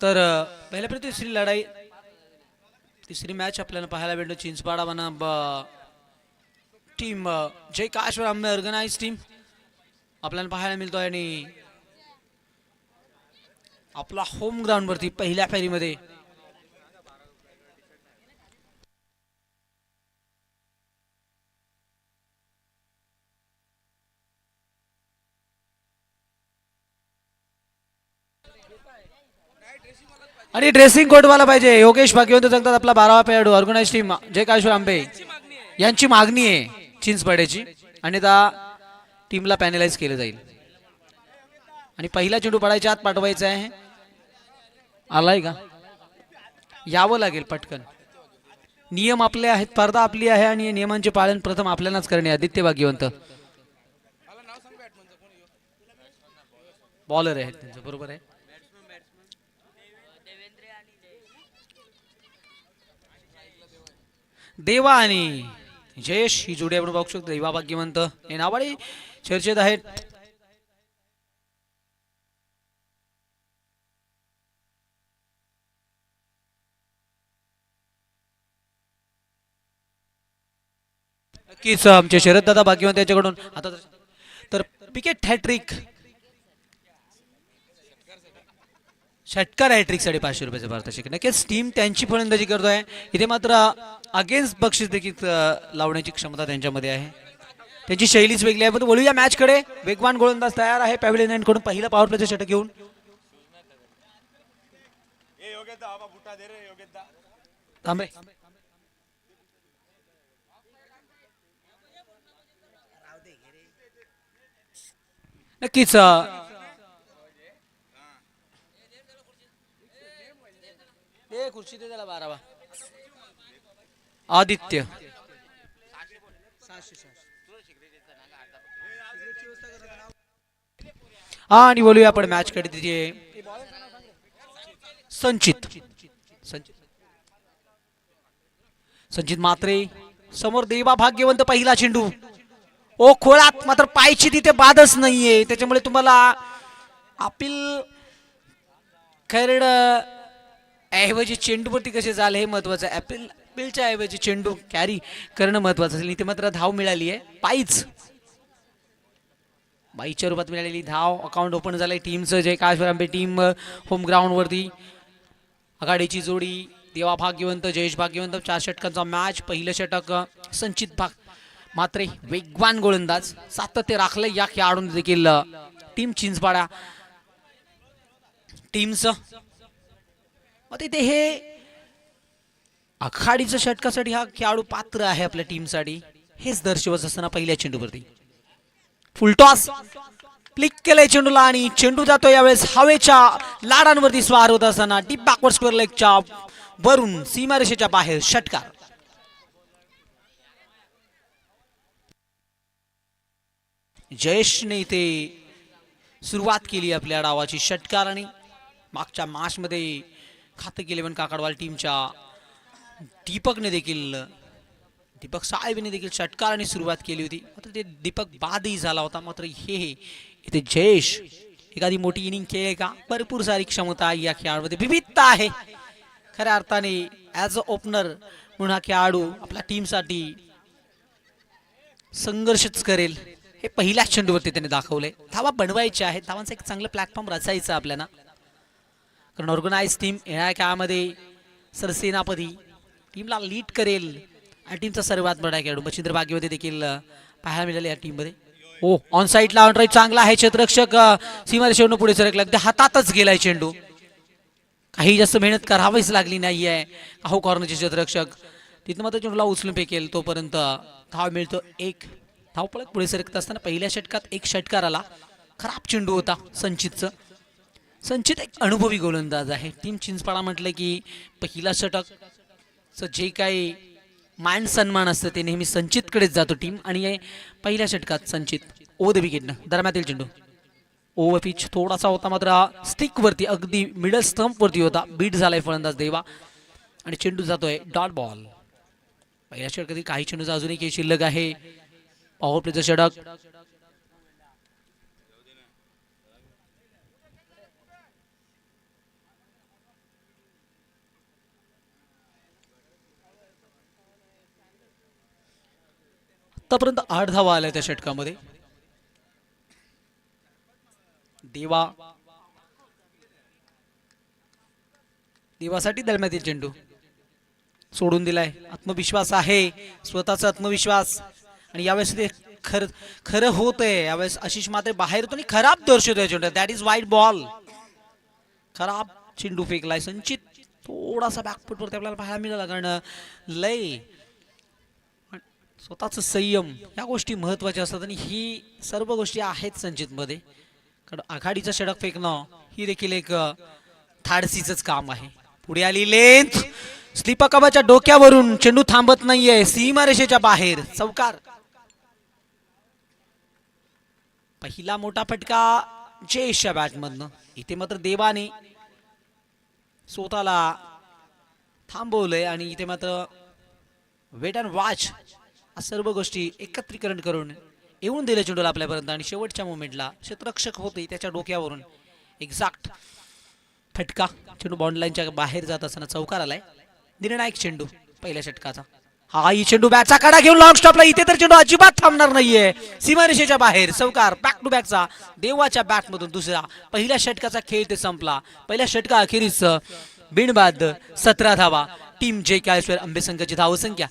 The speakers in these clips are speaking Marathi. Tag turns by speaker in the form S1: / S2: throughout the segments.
S1: तर पहिल्या तिसरी लढाई तिसरी मॅच आपल्याला पाहायला भेटलो चिंचपाडा बना टीम जय काश्वर आंबे ऑर्गनाइज टीम आपल्याला पाहायला मिळतोय आणि आपला होम ग्राउंड वरती पहिल्या फेरीमध्ये आणि ड्रेसिंग कोड वाला पाहिजे योगेश भाग्यवंत सांगतात आपला 12वा खेळाडू ऑर्गनाइज टीम जय काश्वर आंबे यांची मागणी आहे चिंचपाड्याची आणि त्या टीमला पॅनलाइज केलं जाईल आणि पहिला चेंडू पडायच्या आत पाठवायचा आहे आलाय का यावं लागेल पटकन नियम आपले आहेत स्पर्धा आपली आहे आणि या नियमांचे पालन प्रथम आपल्यालाच करणे आदित्य भाग्यवंत बॉलर आहेत त्यांचं बरोबर आहे देवा आणि जयेश ही जोडी आपण बघू शकतो देवा भाग्यवंत हे नावाडी चर्चेत आहेत नक्कीच आमचे शरद दादा भाग्यवंत यांच्याकडून आता तर पिकेट हॅट्रिक षटकार हॅट्रिक 550 रुपयाचे भारताचे नक्कीच टीम त्यांची फलंदाजी करतोय इथे मात्र अगेन्स्ट बक्षीस देखील लावण्याची क्षमता त्यांच्यामध्ये आहे त्यांची शैलीच वेगळी आहे पण बोलूया मॅच कडे वेगवान गोलंदाज तयार आहे पॅव्हलियन कडून पहिला पॉवर प्लेचं षटक घेऊन थांबे नक्कीच खुर्ची दे त्याला 12वा आदित्य हा आणि बोलूया आपण मॅच कडे तिथे संचित संचित मात्रे समोर देवा भाग्यवंत पहिला चेंडू ओ खोळात मात्र पायची तिथे बादच नाहीये त्याच्यामुळे तुम्हाला अपील खैरड ऐवजी चेंडूवरती कसे झाले हे महत्वाचं आहे अपीलच्या ऐवजी चेंडू कॅरी करणं महत्वाचं असेल इथे मात्र धाव मिळाली आहे पायीच बाईच्या रूपात मिळालेली धाव अकाउंट ओपन झालंय टीमचं जय काश्वर आंबे टीम होम ग्राउंड वरती आघाडीची जोडी देवा भाग्यवंत जयेश भाग्यवंत 4 षटकांचा मॅच पहिलं षटक संचित भाग मात्र वेगवान गोलंदाज सातत्य राखलं या खेळाडून देखील टीम चिंचपाडा टीमचं तिथे हे आखाडीच्या षटकासाठी हा खेळाडू पात्र आहे आपल्या टीमसाठी हेच दर्शवत असताना पहिल्या चेंडूवरती फुलटॉस क्लिक केलंय चेंडूला आणि चेंडू जातो यावेळेस हवेच्या लाडांवरती स्वार होत असताना डीप बॅकवर्ड स्क्वेअर लेगच्या वरून सीमारेषेच्या बाहेर षटकार जयेशने इथे सुरुवात केली आपल्या डावाची षटकार आणि मागच्या मॅच मध्ये खातं केले पण काकडवाल टीमच्या दीपकने देखील दीपक साहेबने देखील षटकाराने सुरुवात केली होती मात्र ते दीपक बादही झाला होता मात्र हे इथे जयेश एखादी मोठी इनिंग खेळले का भरपूर सारी क्षमता या खेळाडूमध्ये विविधता आहे खऱ्या अर्थाने ॲज अ ओपनर म्हणून हा खेळाडू आपल्या टीमसाठी संघर्षच करेल हे पहिल्याच चेंडूवरती त्याने दाखवले धावा बनवायच्या आहेत धावांचा एक चांगलं प्लॅटफॉर्म रचायचा आपल्याला कारण ऑर्गनाइज टीम या काळामध्ये सरसेनापती टीमला लीड करेल आणि टीमचा सर्वात मोठा खेळाडू मच्छिंद्र भाग्यवती देखील पाहायला मिळाले या टीममध्ये हो ऑन साईडला ऑन राईट चांगला आहे क्षेत्ररक्षक सीमारेषेवरून पुढे सरकला अगदी हातातच गेलाय चेंडू काही जास्त मेहनत करावीच लागली नाही आहे काहो कॉर्नरचे क्षेत्ररक्षक तिथं मात्र चेंडूला उचलून फेकेल तोपर्यंत धाव मिळतो एक धावपळत पुढे सरकत असताना पहिल्या षटकात एक षटकार आला खराब चेंडू होता संचित एक अनुभवी गोलंदाज आहे टीम चिंचपाडा म्हटलं की पहिला षटक जे काही मान सन्मान असतं ते नेहमी संचितकडेच जातो टीम आणि पहिल्या षटकात संचित ओ द विकेटनं दरम्यातील चेंडू ओव्हर पिच थोडासा होता मात्र स्टिक वरती अगदी मिडल स्टंप वरती होता बीट झालाय फलंदाज देवा आणि चेंडू जातोय डॉट बॉल पहिल्या षटकातील काही चेंडूचा अजूनही काही शिल्लक आहे पॉवर प्लेचं षटक आतापर्यंत 8 धावा आल्या त्या षटकामध्ये. देवासाठी दरम्यातील चेंडू सोडून दिलाय. आत्मविश्वास आहे, स्वतःचा आत्मविश्वास, आणि यावेळेस ते खरं होत आहे. यावेळेस आशिष मात्रे बाहेर येतो आणि खराब दर्शवतोय चेंडू. दॅट इज वाईट बॉल. खराब चेंडू फेकलाय. संचित थोडासा बॅकफुट वरती आपल्याला पाहायला मिळाला, कारण लय स्वतःच संयम या गोष्टी महत्वाच्या असतात, आणि ही सर्व गोष्टी आहेत संचित मध्ये. कारण आघाडीचं षटक फेकणं ही देखील एक धाडसीच काम आहे. पुढे आली लेंथ, स्लिपकबाच्या डोक्यावरून चेंडू थांबत नाहीये, सीमारेषेच्या बाहेर, चौकार. पहिला मोठा फटका जयेशच्या बॅटमधनं. इथे मात्र देवाने स्वतःला थांबवलंय, आणि इथे मात्र वेट अँड वॉच सर्व गोष्टी एकत्रीकरण करून येऊन दिले चेंडूला आपल्यापर्यंत. आणि शेवटच्या मोमेंटला क्षेत्ररक्षक होते त्याच्या डोक्यावरून एक्झॅक्ट फटका. चेंडू बॉन्ड लाईनच्या बाहेर जात असताना चौकार आलाय. निर्णायक चेंडू पहिल्या षटकाचा. हा ही चेंडू बॅटचा कडा घेऊन लॉंग स्टॉपला. इथे तर चेंडू अजिबात थांबणार नाहीये, सीमारेषेच्या बाहेर, चौकार. बॅक टू बॅकचा देवाच्या बॅटमधून दुसरा. पहिल्या षटकाचा खेळ ते संपला. पहिल्या षटका अखेरीस बिनबाद 17 धावा. टीम जे काळेश्वर आंबे संघाची धावसंख्या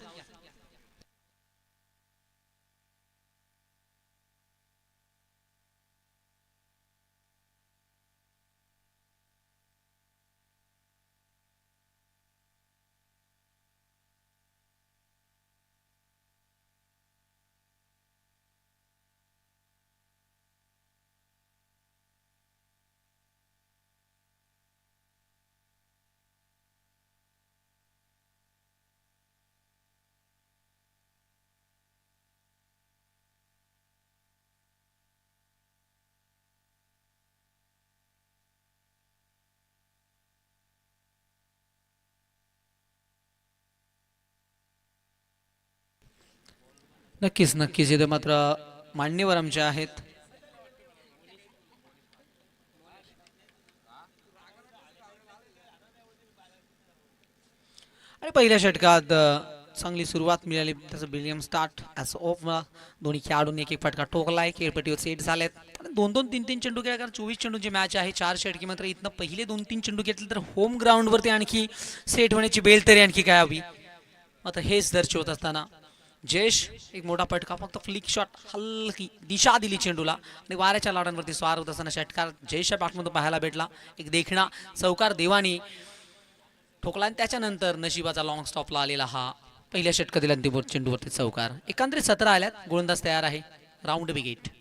S1: नक्कीच नक्कीच इथे मात्र मान्यवर आमचे आहेत. आणि पहिल्या षटकात चांगली सुरुवात मिळाली. त्याचं विलियम स्टार्ट ॲज ऑफ. दोन्ही खेळाडूंनी एक एक फटका ठोकलाय. खेळपट्टीवर सेट झालेत. 2-2 3-3 चेंडू खेळले, कारण 24 चेंडूची मॅच आहे. 4 षटकी. मात्र इथनं पहिले 2-3 चेंडू घेतले तर होम ग्राउंडवरती आणखी सेट होण्याची बेल तरी आणखी काय हवी. मात्र हेच दर्शवत असताना जयेश एक मोठा फटका, फक्त फ्लिक शॉट, हलकी दिशा दिली चेंडूला, आणि वाऱ्याच्या लाडांवरती स्वार होत असताना षटकार जयेशच्या बॅटमधून पाहायला भेटला. एक देखणा चौकार देवानी ठोकला, आणि त्याच्यानंतर नशिबाचा लॉंग स्टॉपला आलेला हा पहिल्या षटकातील अंतिम चेंडूवरती चौकार. एकंदरीत 17 आल्यात. गोलंदाज तयार आहे. राऊंड विकेट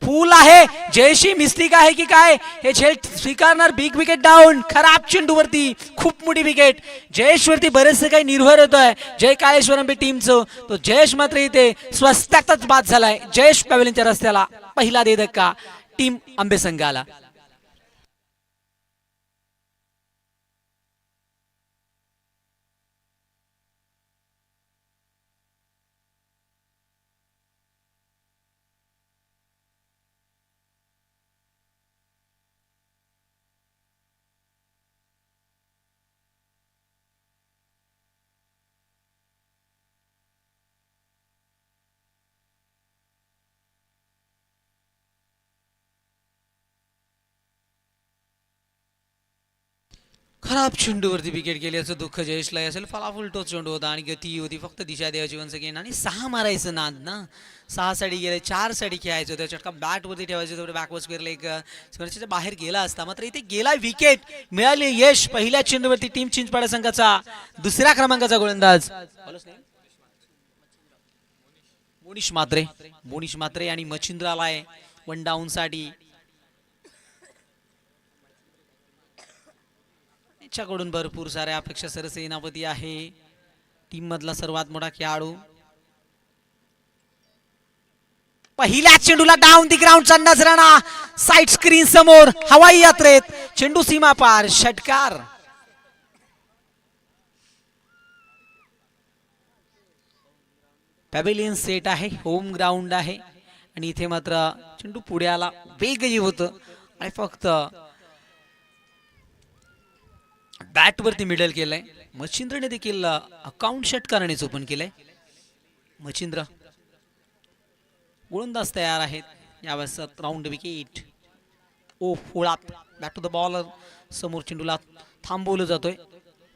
S1: फुल आहे. जयशी मिस्टेक आहे की काय, हे झेल स्वीकारणार. Big wicket down. खराब चेंडूवरती खूप मोठी विकेट. जयेश वरती बरेचसे काही निर्भर होत आहे जय काळेश्वर आंबे टीमचं. तो जयेश मात्र इथे स्वस्तातच बाद झालाय. जयेश पॅव्हलियनच्या रस्त्याला पहिला दे धक्का टीम आंबे संघाला. खराब चेंडूवरती विकेट गेल्याचं दुःख जयेशला असेल. फलाफुल टोच चेंडू होता आणि गती होती. फक्त दिशा द्यायची वन्स अगेन, आणि 6 मारायचं नाद ना. 6 साठी गेले, 4 साठी खेळायचं होतं. चटका बॅट वरती ठेवायचं होतं. बॅकवर्ड स्क्वेअरला एक स्क्वेअरच्या बाहेर गेला असता. मात्र इथे गेला विकेट. मिळाले यश. पहिल्या चेंडूवरती टीम चिंचपाडा संघाचा दुसऱ्या क्रमांकाचा गोलंदाज मोनिश मात्रे आणि मच्छिंद्र आलाय वन डाऊन साठी. कडून भरपूर साऱ्या अपेक्षा. सरसेनापती आहे टीम मधला सर्वात मोठा खेळाडू. पहिल्या चेंडूला डाऊन दी ग्राउंडचा नजराणा. साइड स्क्रीन समोर हवाई यात्रेत चेंडू सीमा पार. षटकार. पॅव्हिलियन सेट आहे. होम ग्राउंड आहे, आणि इथे मात्र चेंडू पुढे आला. वेगही होतं, आणि फक्त बॅट वरती मिडल केलंय. मच्छिंद्रने देखील अकाउंट षटकारानेच ओपन केलंय. मच्छिंद्र गोलंदाज तयार आहेत यावेळेस राऊंड विकेट. ओ फोळात बॅक टू द बॉलर. समोर चेंडूला थांबवलं जातोय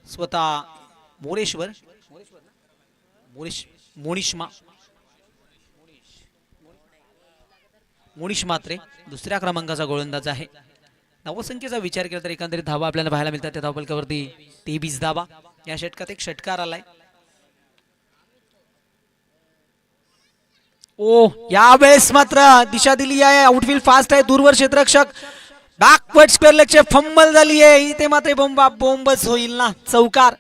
S1: स्वतः मोरेश्वर मोनिश मात्रे दुसऱ्या क्रमांकाचा गोलंदाज आहे. धावसंख्येचा विचार केला तर एकंदरीत धावा आपल्याला पाहायला मिळतात. त्या धावफलकावरती 23 धावा. या षटकात एक षटकार आलाय. ओ यावेळेस मात्र दिशा दिली आहे. आउटफील्ड फास्ट आहे. दूरवर क्षेत्ररक्षक बॅकवर्ड स्क्वेअर लेगचे फंबल झाली आहे. इथे मात्र बोंबच होईल ना. चौकार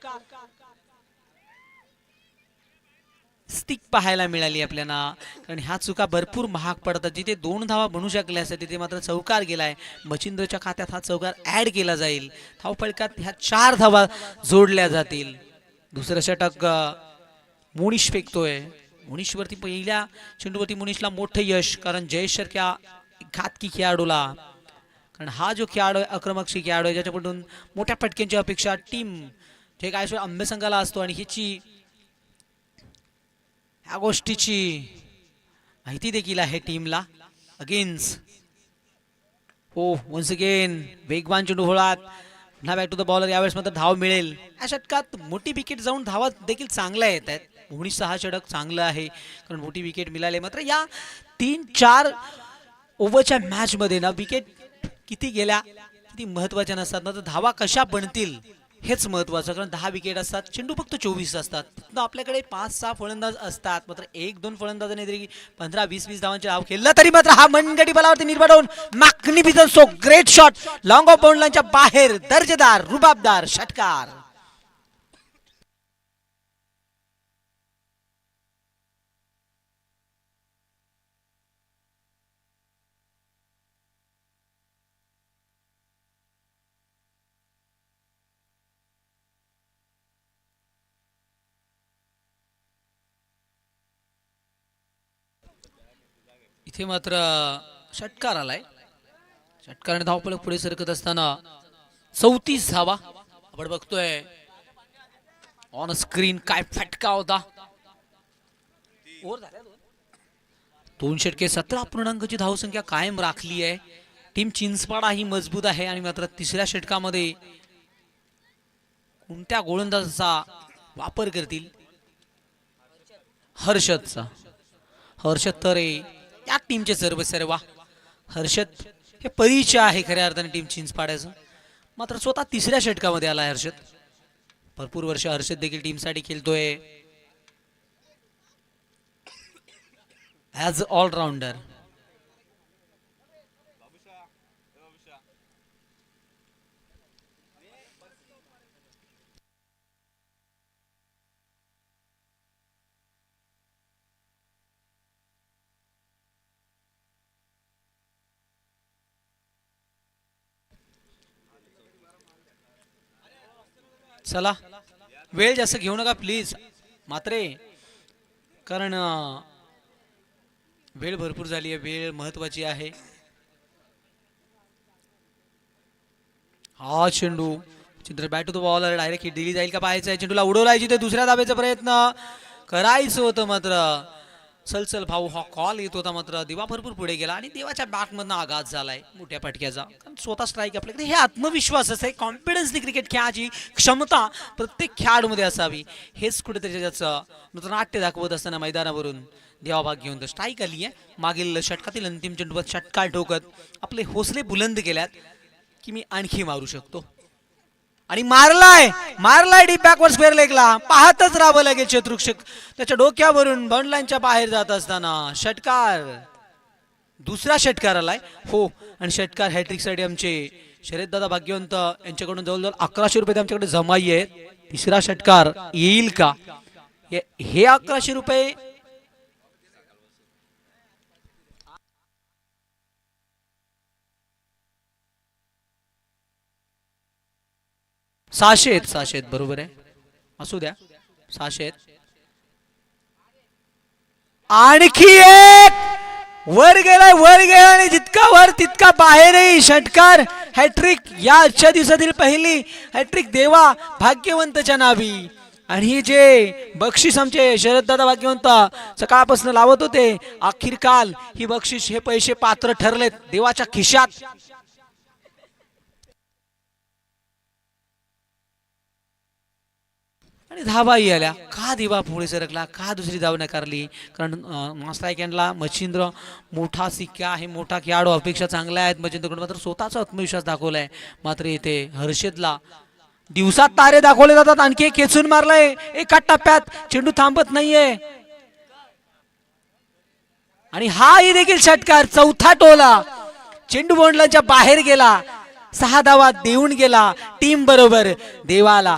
S1: स्टिक पाहायला मिळाली आपल्याला. कारण ह्या चुका भरपूर महाग पडतात. जिथे 2 धावा बनू शकल्या असतात तिथे मात्र चौकार गेलाय. मच्छिंद्रच्या खात्यात हा चौकार ऍड केला जाईल. धावफलकात ह्या 4 धावा जोडल्या जातील. दुसरं षटक मोनिश फेकतोय. मोनिशवरती पहिल्या चेंडूवरती मोनिशला मोठं यश. कारण जयेशसारख्या घातकी खेळाडूला, कारण हा जो खेळाडू आहे आक्रमक खेळाडू आहे ज्याच्याकडून मोठ्या फटक्यांची अपेक्षा टीम जे काय आंबे संघाला असतो आणि ह्याची ह्या गोष्टीची माहिती देखील आहे टीमला. अगेन्स्ट हो वन्स अगेन वेगवान चेंडू होळात. पुन्हा बॅक टू द बॉलर. यावेळेस मात्र धाव मिळेल. या षटकात मोठी विकेट जाऊन धावा देखील चांगल्या येत आहेत. 19 षटक चांगलं आहे कारण मोठी विकेट मिळाली. मात्र या 3-4 ओव्हरच्या मॅच मध्ये ना विकेट किती गेल्या किती महत्वाच्या नसतात ना, तर धावा कशा बनतील हेच महत्वाचं. कारण 10 विकेट असतात. चेंडू फक्त 24 असतात. तर आपल्याकडे 5-6 फलंदाज असतात. मात्र 1-2 फलंदाजांनी जरी 15-20 धावांचे धाव खेळला तरी मात्र हा मनगटी बलावरती निर्माण होऊन magnificent so great shot long of bound लाईनच्या बाहेर दर्जेदार रुबाबदार षटकार. इथे मात्र षटकार आलाय. षटकाराने धावफलक पुढे सरकत असताना 34 धावा आपण बघतोय ऑन स्क्रीन. काय फटका होता. 2 षटके 17 पूर्णांकाची धावसंख्या कायम राखली आहे. टीम चिंचपाडा ही मजबूत आहे. आणि मात्र तिसऱ्या षटकामध्ये कोणत्या गोलंदाजाचा वापर करतील. हर्षदचा. हर्षद तरे या टीमचे सर्व हर्षद हे परिचय आहे खऱ्या अर्थाने टीम चिंचपाड्याचं. मात्र स्वतः तिसऱ्या षटकामध्ये आलाय हर्षद. भरपूर वर्ष हर्षद देखील टीमसाठी खेळतोय ॲज ऑलराऊंडर. चला वेळ जास्त घेऊ नका प्लीज मात्रे, कारण वेळ भरपूर झाली आहे. वेळ महत्वाची आहे. हा चेंडू चित्र bat to the bowler direct hit दिली जाईल का पाहायचं आहे. चेंडूला उडवलाय जिथे दुसऱ्या धाब्याचा प्रयत्न करायचं होतं. मात्र चल भाऊ हा कॉल येत होता. मात्र देवा भरपूर पुढे गेला आणि देवाच्या बॅटमधनं आघात झालाय मोठ्या फटक्याचा. कारण स्वतः स्ट्राईक आपल्याकडे हे आत्मविश्वास आहे. कॉन्फिडन्सनी क्रिकेट खेळाची क्षमता प्रत्येक खेळाडूमध्ये असावी. हेच कुठेतरी त्याचं नाट्य दाखवत असताना मैदानावरून देवा भाग घेऊन तर स्ट्राईक आली आहे. मागील षटकातील अंतिम चेंडूवर षटकार ठोकत आपले हौसले बुलंद केल्यात की मी आणखी मारू शकतो. आणि मारलाय डीप बॅकवर्ड स्क्वेअर लेगला. पाहतच राहावं लागेल शत्रुक्षक त्याच्या डोक्यावरून बाउंड लाईनच्या बाहेर जात असताना. षटकार दुसरा षटकार आलाय हो. आणि षटकार हॅट्रिक साठी आमचे शरद दादा भाग्यवंत यांच्याकडून जवळजवळ 1100 रुपये आमच्याकडे जमाई आहेत. तिसरा षटकार येईल का. हे 1100 रुपये 600 बरोबर आहे. असू द्या 600. आणखी एक वर गेला आणि जितका वर तितका बाहेरही. षटकार हॅट्रिक या आजच्या दिवसातील पहिली हॅट्रिक देवा भाग्यवंतच्या नावी. आणि हे जे बक्षीस आमचे शरददादा भाग्यवंत सकाळपासून लावत होते, अखेर काल ही बक्षीस हे पैसे पात्र ठरलेत देवाच्या खिशात. आणि धाबाही आल्या. का देवा पुढे सरकला, का दुसरी धाव नाकारली? कारण मास्टायकॅनला मच्छिंद्र मोठा सिक्का आहे, मोठा खेळाडू, अपेक्षा चांगल्या आहेत मच्छिंद्रकडून, मात्र स्वतःचा आत्मविश्वास दाखवलाय. मात्र इथे हर्षदला दिवसात तारे दाखवले जातात, आणखी एक खेचून मारलाय एका टप्प्यात, चेंडू थांबत नाहीये. आणि हाही देखील षटकार, चौथा टोला, चेंडू बोंडलांच्या बाहेर गेला, 6 धावा देऊन गेला टीम बरोबर देवाला.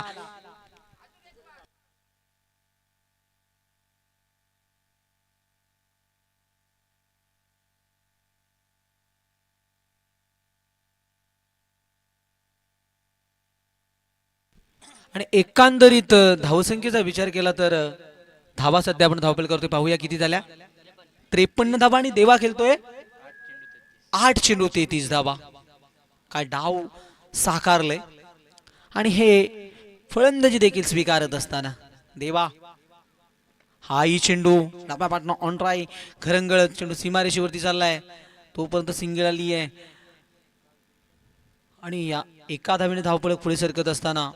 S1: आणि एकंदरीत धावसंख्येचा विचार केला तर धावा सध्या आपण धावपल करतोय, पाहूया किती झाल्या. 53 धावा आणि देवा खेळतोय 8 चेंडू 33 धावा. काय डाव साकारलंय. आणि हे फलंदाजी देखील स्वीकारत असताना देवा हाही चेंडू डाबा पाटणा ऑन ट्राय, खरंगळत चेंडू सीमारेषेवरती चाललाय, तोपर्यंत सिंगल आली आहे. आणि या एका धावेने धावपळ पुढे सरकत असताना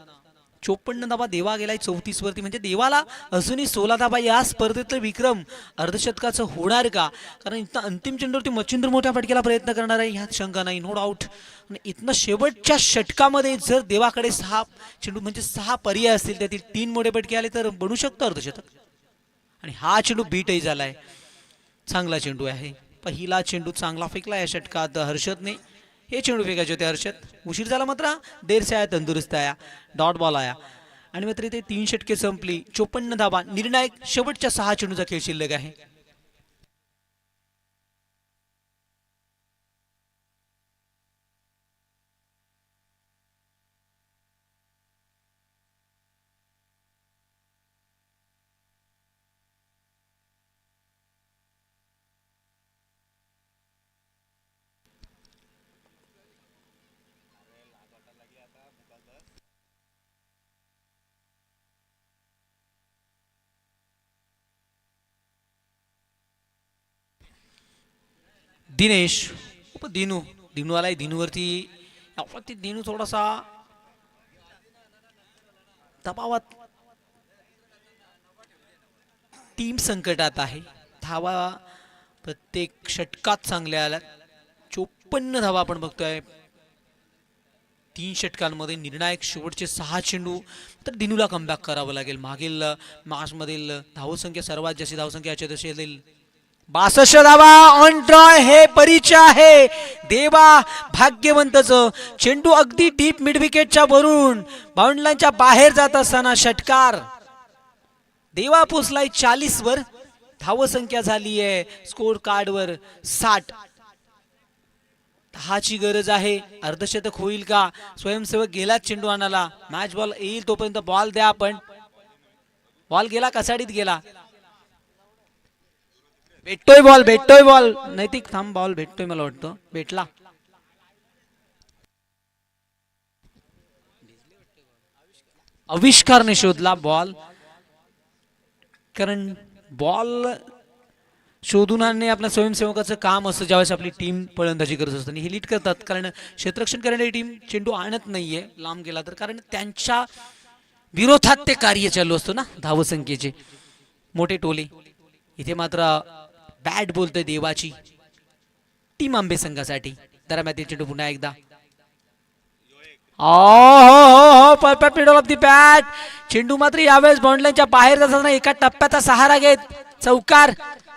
S1: 54 धावा देवा गेलाय 34 वरती. म्हणजे देवाला अजूनही 16 धावा या स्पर्धेतलं विक्रम अर्धशतकाचं होणार का? कारण इथं अंतिम चेंडूवरती मच्छिंद्र मोठ्या फटकेला प्रयत्न करणार आहे, ह्यात शंका नाही, नो डाऊट. आणि इथनं शेवटच्या षटकामध्ये जर देवाकडे 6 चेंडू म्हणजे 6 पर्याय असतील, त्यातील 3 मोठे फटके आले तर बनू शकतं अर्धशतक. आणि हा चेंडू बीटही झालाय, चांगला चेंडू आहे. पहिला चेंडू चांगला फेकला या षटकात हर्षदने. हे चेंडू फेकायचे होते हर्षद, उशीर झाला मात्र देर से आया तंदुरुस्त आया, डॉट बॉल आया. आणि मात्र इथे 3 षटके संपली, 54 धावा, निर्णायक शेवटच्या 6 चेंडूचा खेळ शिल्लक आहे. दिनेश दिनू, दिनू आलाय, दिनूवरती दिनू थोडासा दबावात, टीम संकटात आहे. धावा प्रत्येक षटकात चांगल्या आल्या, 54 धावा आपण बघतोय 3 षटकांमध्ये. निर्णायक शेवटचे 6 चेंडू तर दिनूला कमबॅक करावं लागेल. मागील मधील धावसंख्या सर्वात जास्त धावसंख्या याच्यात 62 धावा ऑन ट्राय, हे परिचय आहे देवा भाग्यवंतच. चेंडू अगदी डीप मिड विकेटच्या वरून बाउंडलाईनच्या बाहेर जात असताना षटकार. देवा पोचलाय 40 वर, धावसंख्या झाली आहे स्कोर कार्ड वर 60. 10 ची गरज आहे, अर्धशतक होईल का? स्वयंसेवक गेला चेंडू आणायला, मॅच बॉल येईल तोपर्यंत बॉल द्या आपण. बॉल गेला, कसाडीत गेला, भेटतोय बॉल, भेटतोय बॉल, नैतिक थांब, बॉल भेटतोय, मला वाटतं भेटला. आविष्कारने शोधला बॉल, कारण बॉल शोधून आणणे आपल्या स्वयंसेवकाचं काम असतं ज्यावेळेस आपली टीम फलंदाजी करत असताना. हे लीड करतात, कारण क्षेत्ररक्षण करणारी टीम चेंडू आणत नाहीये लांब गेला तर, कारण त्यांच्या विरोधात ते कार्य चालू असतो ना धावसंख्येचे मोठे टोले. इथे मात्र बॅट बोलतोय देवाची टीम आंबे संघासाठी. दरम्यान चेंडू पुन्हा एकदा, perfect middle of the bat. चेंडू मात्र यावेळेस बाउंडलाईनच्या बाहेर जाताना एका टप्प्याचा सहारा घेत चौकार.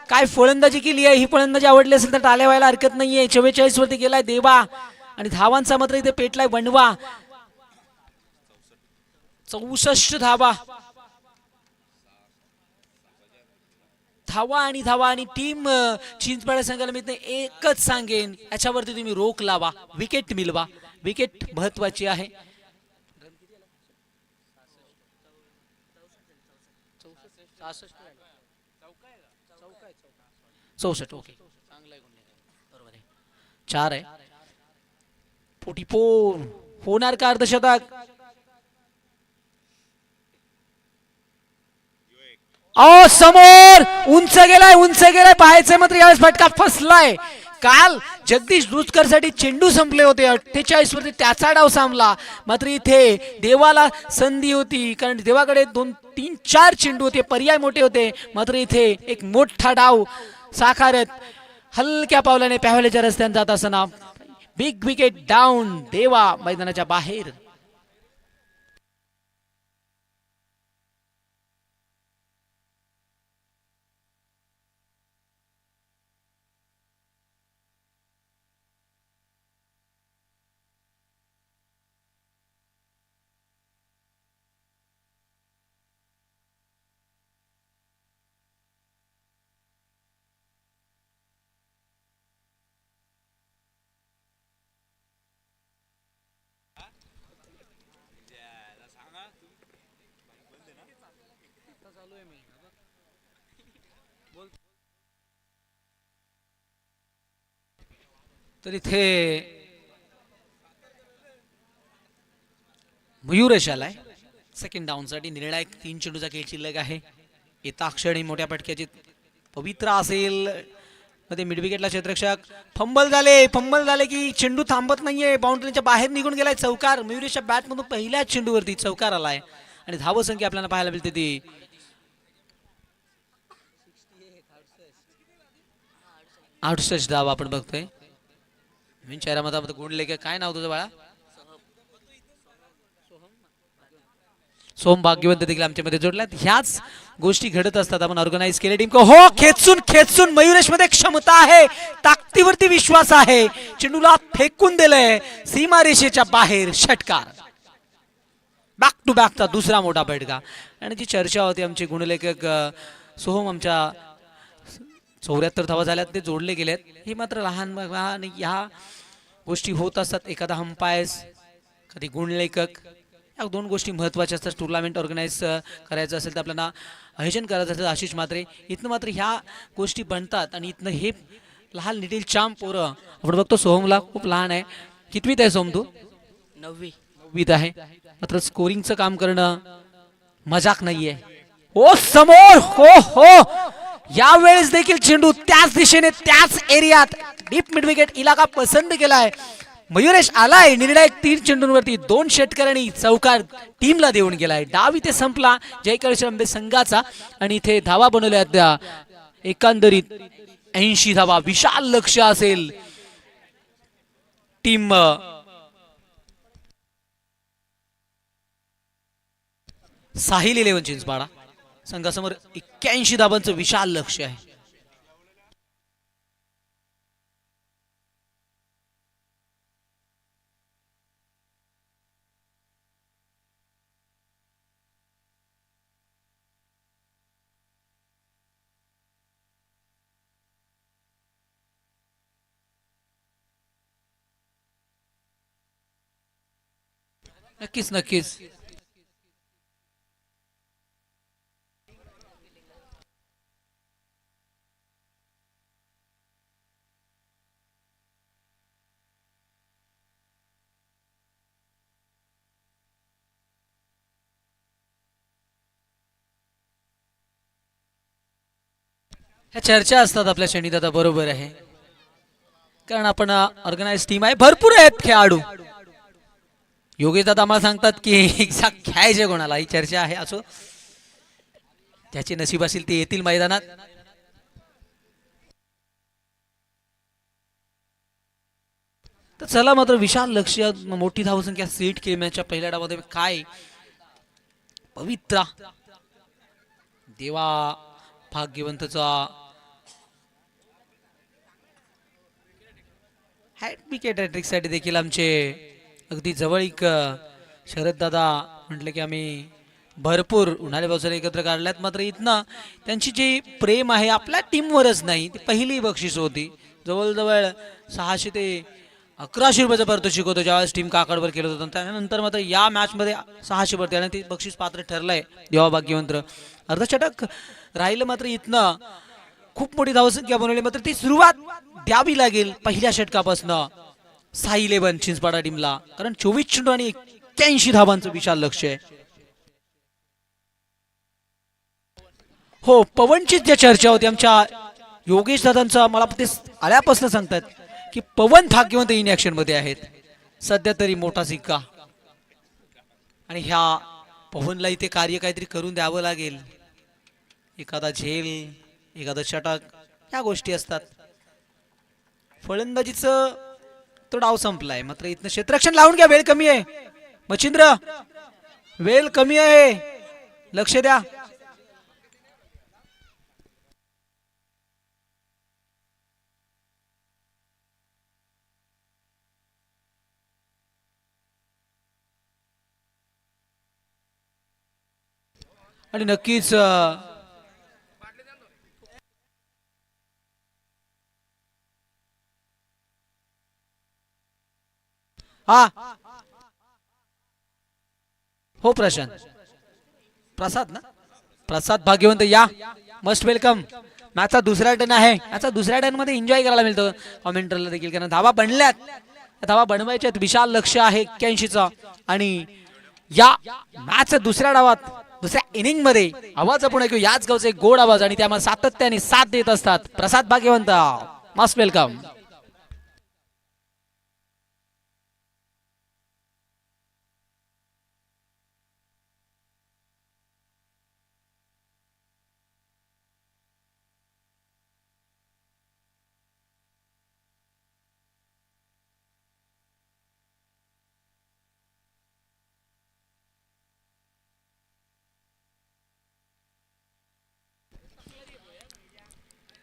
S1: काय फलंदाजी केली आहे, ही फलंदाजी आवडली असेल तर टाळ्या व्हायला हरकत नाहीये. 44 वरती गेलाय देवा आणि धावांचा मात्र इथे पेटलाय वणवा. 64 धावा, धावा आणि धावा. आणि टीम चिंचपाडा संघाला मी एकच सांगेन, याच्यावरती तुम्ही रोख लावा, विकेट मिळवा. विकेट महत्वाची आहे. चौसष्ट, ओके, बरोबर आहे, 4 आहे. 44 होणार का अर्धशतक? समोर उंच गेलाय पाहायचंय, मात्र यावेळेस फटका फसलाय. काल जगदीश दुधकर साठी चेंडू संपले होते 48 वरती, त्याचा डाव सामला. मात्र इथे देवाला संधी होती, कारण देवाकडे 2-3-4 चेंडू होते, पर्याय मोठे होते. मात्र इथे एक मोठा डाव साकारत हलक्या पावलाने पॅव्हलेच्या रस्त्याने जात असताना बिग विकेट डाऊन, देवा मैदानाच्या बाहेर. तर इथे मयुरेश आलाय सेकंड डाऊन साठी. निर्णायक 3 चेंडूचा खेळ शिल्लक आहे. येता क्षणी मोठ्या पटक्याची पवित्र असेल मध्ये मिड विकेटला क्षेत्ररक्षक. फंबल झाले की चेंडू थांबत नाहीये, बाउंड्रीच्या बाहेर निघून गेलाय चौकार. मयुरेशच्या बॅट मधून पहिल्याच चेंडूवरती चौकार आलाय आणि धावसंख्या आपल्याला पाहायला मिळते ती 68 धाव आपण बघतोय. चेहऱ्यामध्ये गुणले की काय नाव तुझं बाळा? सोम भाग्यवंत देखील आमच्यामध्ये जोडल्यात. ह्याच गोष्टी घडत असतात. आपण ऑर्गनाइज केले टीम को हो खेचून मयुरेश मध्ये क्षमता आहे, ताकदीवरती विश्वास आहे. चेंडूला फेकून दिलंय सीमारेषेच्या बाहेर, षटकार. बॅक टू बॅकचा दुसरा मोठा फटका. आणि जी चर्चा होती आमचे गुणलेखक सोहम, आमच्या 74 धावा झाल्यात, ते जोडले गेलेत. हे मात्र लहान ह्या गोष्टी होत असतात. एखादा अंपायर्स, कधी गुणलेखक, या 2 गोष्टी महत्त्वाच्या असतात. टुर्नामेंट ऑर्गनाईज करायचं असेल तर आपल्याला आयोजन करायचं असेल. आशिष मात्रे इथनं मात्र ह्या गोष्टी बनतात आणि इथनं हे लहान लिटिल चाम पोरं आपण बघतो. सोहमला खूप लहान आहे. कितवीत आहे सोहम तू? 9वीत आहे. मात्र स्कोरिंगचं काम करणं मजाक नाहीये. ओ समोर हो यावेळेस देखील चेंडू त्याच दिशेने त्याच एरियात डीप मिड विकेट इलाका पसंत केलाय. मयुरेश आलाय. निर्णायक 3 चेंडूंवरती 2 षटकारांनी चौकार टीमला देऊन गेलाय. डाव इथे संपला जयकळशी आंबे संघाचा आणि इथे धावा बनवल्या एकंदरीत 80 धावा. विशाल लक्ष असेल टीम साहिल 11 चिंचपाडा संघासमोर 81 धावांचं विशाल लक्ष आहे. नक्कीच ह्या चर्चा असतात आपल्या श्रेणीत. आता बरोबर आहे, कारण आपण ऑर्गनाइज टीम आहे, भरपूर आहेत खेळाडू. योगेश दादा आम्हाला सांगतात की खेळायचे कोणाला, ही चर्चा आहे. असो, ज्याचे नशीब असेल ते येतील मैदानात. तर चला, मात्र विशाल लक्ष, मोठी धावसंख्या सेट केली मॅचच्या पहिल्या डावामध्ये. काय पवित्रा देवा भाग्यवंतचा हॅट विकेट हॅट्रिक साठी देखील आमचे अगदी जवळीक शरद दादा म्हटलं की आम्ही भरपूर उन्हाळ्या पावसाळ्या एकत्र काढल्यात. मात्र इथनं त्यांची जी प्रेम आहे आपल्या टीमवरच नाही, ती पहिली बक्षीस होती. जवळजवळ 600 ते 1100 रुपयाचं पारितोषिक होतं ज्यावेळेस टीम काकडवर केलं होतं. त्यानंतर मात्र या मॅच मध्ये 600 वरती आणि ती बक्षीस पात्र ठरलंय. देवा भाग्यवंत अर्धशतक राहिलं. मात्र इथनं खूप मोठी धावसंख्या बनवली. मात्र ती सुरुवात द्यावी लागेल पहिल्या षटकापासून साई 11 चिंचपाडा टीमला, कारण 24 चेंडू आणि 81 धावांचं विशाल लक्ष आहे. हो, पवनचीच ज्या चर्चा होती आमच्या योगेश दादांचा, मला ते आल्यापासून सांगतात की पवन भाग्यवंत इन ऍक्शन मध्ये आहेत सध्या तरी मोठा सिक्का. आणि ह्या पवनला इथे कार्य काहीतरी करून द्यावं लागेल. एखादा झेल, एखादा षटक, ह्या गोष्टी असतात. फलंदाजीचं तो डाव संपलाय, मात्र इथनं क्षेत्ररक्षण लावून घ्या. वेळ कमी आहे मच्छिंद्र, वेळ कमी आहे, लक्ष द्या. आणि नक्कीच हा हो प्रसाद ना, प्रसाद भाग्यवंत या, मस्ट वेलकम. मॅचचा दुसरा टर्न आहे. याचा दुसऱ्या टर्न मध्ये एन्जॉय करायला मिळतं कॉमेंटरला देखील, कारण धावा बनल्यात, धावा बनवायच्यात. विशाल लक्ष आहे 81चा. आणि या मॅचच्या दुसऱ्या डावात, दुसऱ्या इनिंग मध्ये आवाज आपण ऐकू, याच गावचे गोड आवाज, आणि त्यामुळे सातत्याने साथ देत असतात Prasad Bhagyawant. Must welcome.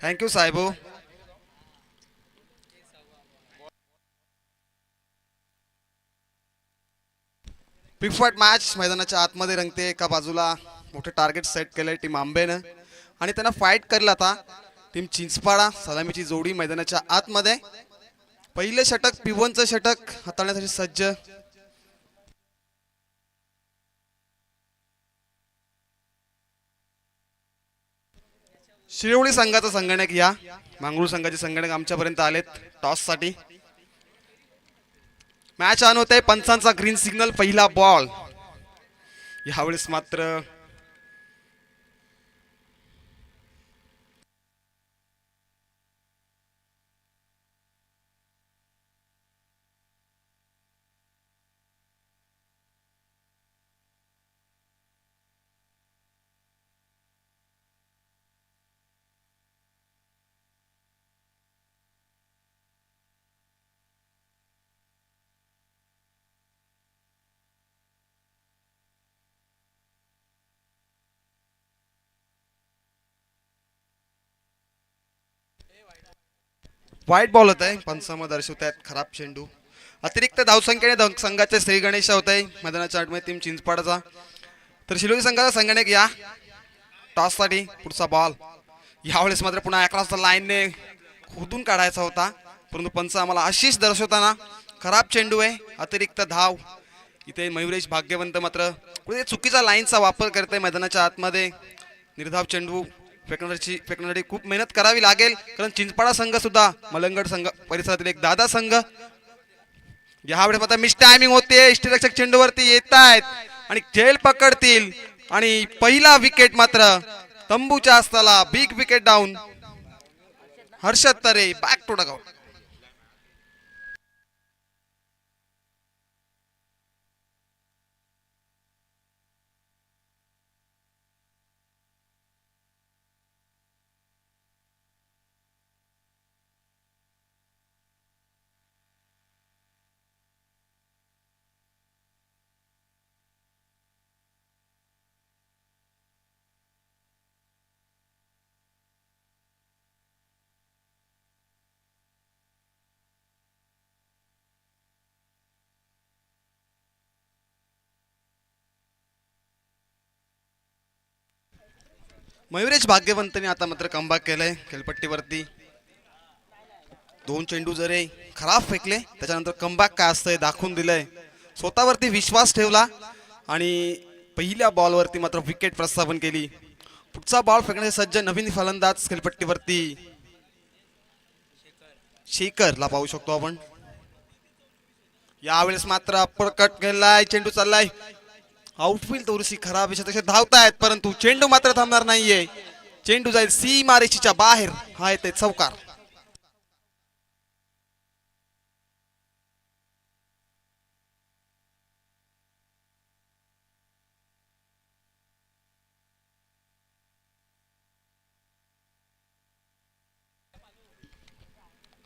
S2: Thank you साहेबो. पिफाट मॅच मैदानाच्या आतमध्ये रंगते. एका बाजूला मोठे टार्गेट सेट केलंय टीम आंबेनं, आणि त्यांना फाईट करेल आता टीम चिंचपाडा. सलामीची जोडी मैदानाच्या आतमध्ये. पहिले षटक, पिवनचं षटक हाताळण्यासाठी सज्ज. शिरोळी संघाचा संगणक या, मांगरूळ संघाचे संगणक आमच्यापर्यंत आलेत टॉस साठी. मॅच ऑन होते. पंचांचा ग्रीन सिग्नल. पहिला बॉल. यावेळेस मात्र वाईट बॉल होत आहे. पंचामध्ये दर्शवत आहेत खराब चेंडू. अतिरिक्त धावसंख्येने संघाचे श्री गणेश होत आहे मैदानाच्या आतमध्ये टीम चिंचपाडाचा. तर शिलोली संघाचा संगणक या टॉस साठी. पुढचा बॉल. यावेळेस मात्र पुन्हा अकराचा लाईनने खोदून काढायचा होता, परंतु पंच आम्हाला आशिष दर्शवताना खराब चेंडू आहे. अतिरिक्त धाव. इथे मयुरेश भाग्यवंत मात्र चुकीचा लाईनचा वापर करते मैदानाच्या आतमध्ये. निर्धाव चेंडू फेकण्यासाठी खूप मेहनत करावी लागेल, कारण चिंचपाडा संघ सुद्धा मलंगड संघ परिसरातील एक दादा संघ. यावेळेस मात्र मिस टायमिंग होते. इष्टरक्षक चेंडूवरती येत आहेत आणि झेल पकडतील, आणि पहिला विकेट मात्र तंबूच्या असताना big wicket down. Harshad Tare back to dugout. Mayuresh भाग्यवंतने आता मात्र कमबॅक केलंय खेळपट्टीवरती. दोन चेंडू जरे खराब फेकले, त्याच्यानंतर कमबॅक काय असतंय दाखवून दिलंय. स्वतःवरती विश्वास ठेवला आणि पहिल्या बॉलवरती मात्र विकेट प्रस्थापन केली. पुढचा बॉल फेकण्याचे सज्ज नवीन फलंदाज खेळपट्टीवरती शेखरला पाहू शकतो आपण. यावेळेस मात्र अप्पर कट केलाय. चेंडू चाललाय आउटफील्ड. थोडीशी खराब तसे धावतायत, परंतु चेंडू मात्र थांबणार नाहीये. चेंडू जाईल सीमारेषेच्या बाहेर. हा येते चौकार.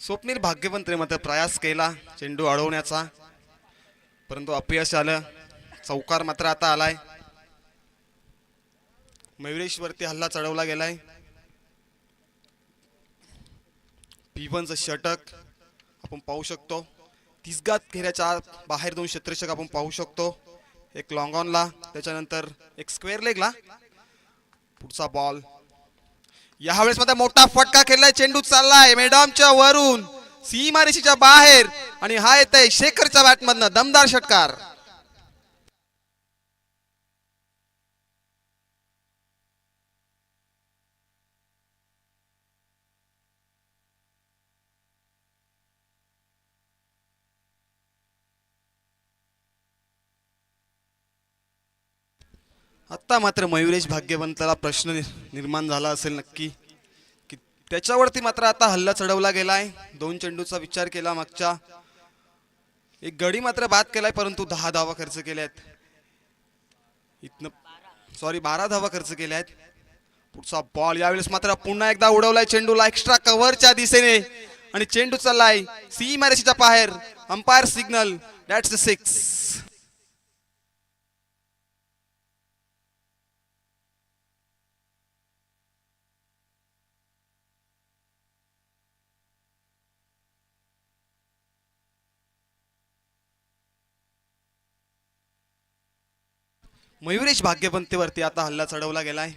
S2: स्वप्नील भाग्यवंतने मात्र प्रयास केला चेंडू अडवण्याचा, परंतु अपयश आलं. चौकार मात्र आता आलाय. मयुरेश वरती हल्ला चढवला गेलाय. P1चं षटक आपण पाहू शकतो. तिसगात घेऱ्याच्या बाहेर 2 क्षेत्ररक्षक आपण पाहू शकतो. एक लॉंग ऑनला, त्याच्यानंतर एक स्क्वेअर लेगला. पुढचा बॉल. यावेळेस मध्ये मोठा फटका खेळलाय. चेंडू चाललाय मॅडमच्या वरून सीमारेषेच्या बाहेर आणि हा येतोय शेखरच्या बॅटमधनं दमदार षटकार. आता मात्र मयुरेश भाग्यवंताला प्रश्न निर्माण झाला असेल नक्की की त्याच्यावरती मात्र आता हल्ला चढवला गेलाय. 2 चेंडूचा विचार केला मागच्या. एक गडी मात्र बाद केलाय, परंतु 10 धावा खर्च केल्यात. 12 धावा खर्च केल्यात. पुढचा बॉल. यावेळेस मात्र पुन्हा एकदा उडवलाय चेंडूला एक्स्ट्रा कव्हरच्या दिशेने आणि चेंडू चाललाय सीमारेषेच्या बाहेर. Umpire signal. That's the 6. Mayuresh भाग्यवंतेवरती आता हल्ला चढवला गेलाय.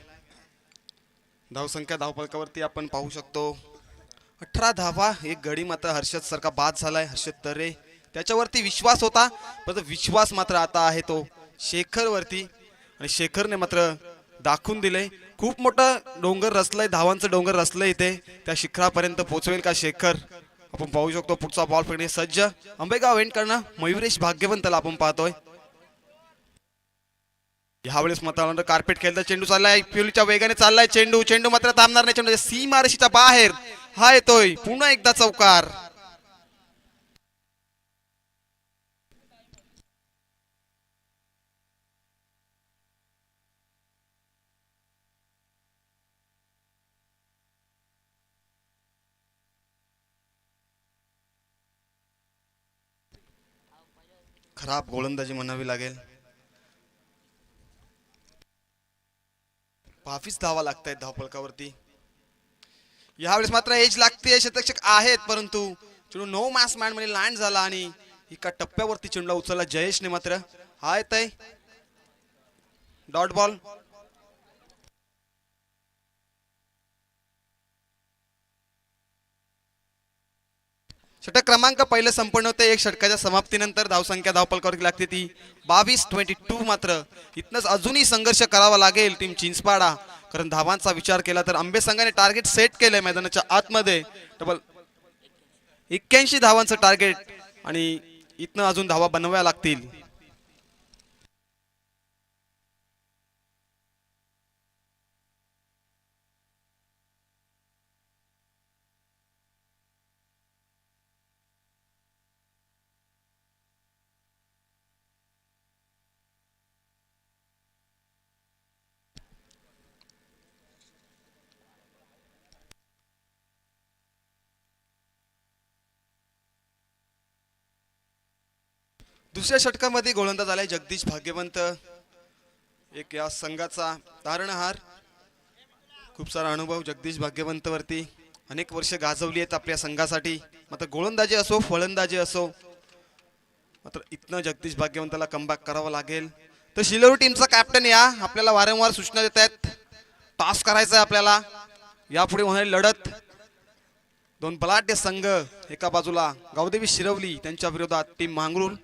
S2: धावसंख्या धावफलकावरती आपण पाहू शकतो 18 धावा. एक गडी मात्र हर्षद सारखा बाद झालाय. हर्षद तरे त्याच्यावरती विश्वास होता, पण विश्वास मात्र आता आहे तो शेखर वरती आणि शेखरने मात्र दाखवून दिले. खूप मोठं डोंगर रचलंय, धावांचं डोंगर रचलंय इथे. त्या शिखरापर्यंत पोहोचवेल का शेखर? आपण पाहू शकतो. पुढचा बॉल फेकणे सज्ज. अंबेगाव एंड करणं मयुरेश भाग्यवंतला आपण पाहतोय. यावेळेस मात्र कार्पेट खेळता चेंडू चाललाय. पिवलीच्या वेगाने चाललाय चेंडू. चेंडू मात्र थांबणार नाही. चेंडू सीमारेषेच्या बाहेर. हा येतोय पुन्हा एकदा चौकार. खराब गोलंदाजी म्हणावी लागेल. 22 धावा लागतायत धावफलकावरती. यावेळेस मात्र एज लागते. शतरक्षक आहेत, परंतु चेंडू नो मास मॅन मध्ये लँड झाला आणि एका टप्प्यावरती चेंडूला उचलला जयेशने मात्र. हा येतोय डॉट बॉल. षटक क्रमांक पहिले संपन्न होते. एक षटकाच्या समाप्तीनंतर धावसंख्या धावफलकावरती लागते ती 22-22. मात्र इथनच अजूनही संघर्ष करावा लागेल टीम चिंचपाडा, कारण धावांचा विचार केला तर आंबे संघाने टार्गेट सेट केलंय मैदानाच्या आतमध्ये. डबल 81 धावांचं टार्गेट आणि इथनं अजून धावा बनवाव्या लागतील. दुसऱ्या षटकामध्ये गोलंदाज आलाय जगदीश भाग्यवंत. एक या संघाचा तारणहार. खूप सारा अनुभव जगदीश भाग्यवंत वरती. अनेक वर्ष गाजवली आहेत आपल्या संघासाठी. मात्र गोलंदाजी असो फलंदाजी असो, मात्र इथनं जगदीश भाग्यवंताला कमबॅक करावं लागेल. तर शिलोरी टीमचा कॅप्टन या आपल्याला वारंवार सूचना देत आहेत. टॉस करायचा आहे आपल्याला. यापुढे होणारी लढत 2 बलाढ्य संघ. एका बाजूला गावदेवी शिरवली, त्यांच्या विरोधात टीम मांगरूळ.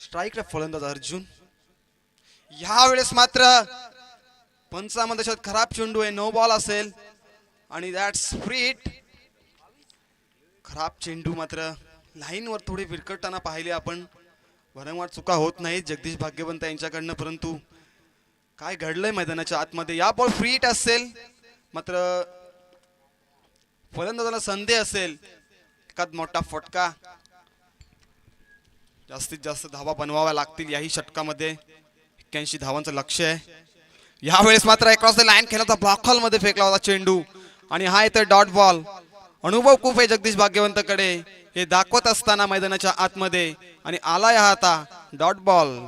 S2: स्ट्राईक फलंदाज अर्जुन. यावेळेस मात्र पंचामध्ये खराब चेंडू आहे. नो बॉल असेल आणि दॅट्स फ्री हिट. खराब चेंडू मात्र लाईनवर थोडी विरकटताना पाहिले आपण. वारंवार चुका होत नाहीत जगदीश भाग्यवंत यांच्याकडनं, परंतु काय घडलंय मैदानाच्या आतमध्ये. या बॉल फ्री हिट असेल मात्र फलंदाजाला संधी असेल एखाद मोठा फटका. जास्तीत जास्त धावा बनवाव्या लागतील याही षटकामध्ये. 81 धावांचं लक्ष्य आहे. यावेळेस मात्र अक्रॉस द लाईन खेळला होता, ब्लॉक हॉल मध्ये फेकला होता चेंडू आणि हा इथे डॉट बॉल. अनुभव खूप आहे जगदीश भाग्यवंतकडे हे दाखवत असताना मैदानाच्या आतमध्ये, आणि आलाय हा आता डॉट बॉल.